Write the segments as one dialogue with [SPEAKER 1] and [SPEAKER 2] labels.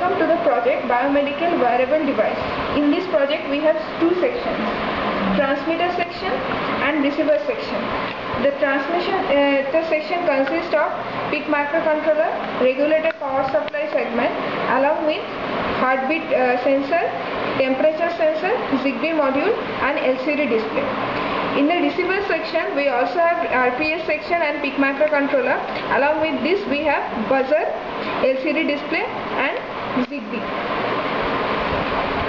[SPEAKER 1] welcome to the project Biomedical Wearable Device. In this project we have two sections, transmitter section and receiver section. The transmitter section consists of PIC microcontroller, regulated power supply segment along with heartbeat sensor, temperature sensor, Zigbee module and LCD display. In the receiver section we also have RPS section and PIC microcontroller. Along with this we have buzzer, LCD display and Zigbee.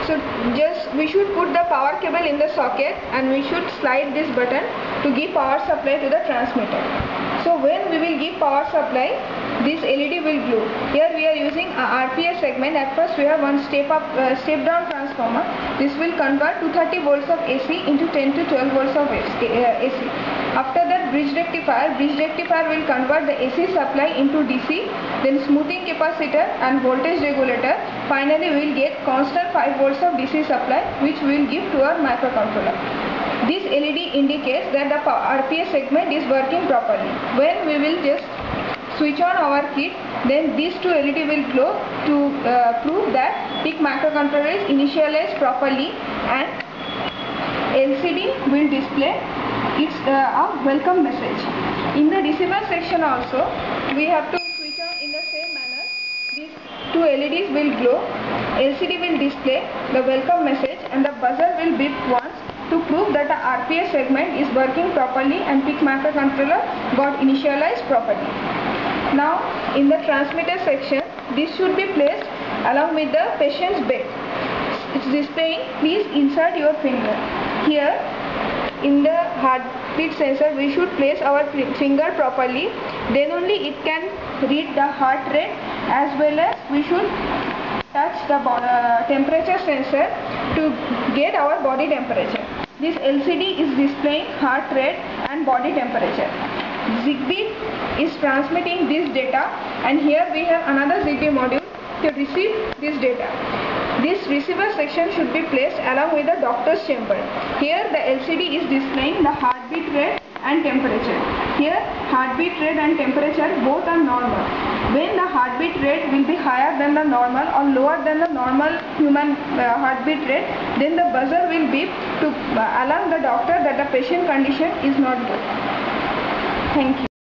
[SPEAKER 1] So just we should put the power cable in the socket and we should slide this button to give power supply to the transmitter. So when we will give power supply, this LED will glow. Here we are using a RPS segment. At first we have one step down transformer. This will convert 230 volts of AC into 10 to 12 volts of AC. After that bridge rectifier will convert the AC supply into DC, then smoothing capacitor and voltage regulator. Finally we will get constant 5 volts of DC supply which we will give to our microcontroller. This LED indicates that the RPS segment is working properly. When we will just switch on our kit, then these two LED will glow to prove that PIC microcontroller is initialized properly and LCD will display its a welcome message. In the receiver section also we have to switch on in the same manner. These two LEDs will glow, LCD will display the welcome message and the buzzer will beep once to prove that the RPS segment is working properly and PIC microcontroller got initialized properly. Now in the transmitter section, this should be placed along with the patient's bed. It's displaying please insert your finger. Here in the heartbeat sensor we should place our finger properly, then only it can read the heart rate, as well as we should touch the temperature sensor to get our body temperature. This LCD is displaying heart rate and body temperature. Zigbee is transmitting this data and here we have another Zigbee module to receive this data. This receiver section should be placed along with the doctor's chamber. Here the LCD is displaying the heartbeat rate and temperature. Here heartbeat rate and temperature both are normal. When the heartbeat rate will be higher than the normal or lower than the normal human heartbeat rate, then the buzzer will beep to alert the doctor that the patient condition is not good. Thank you.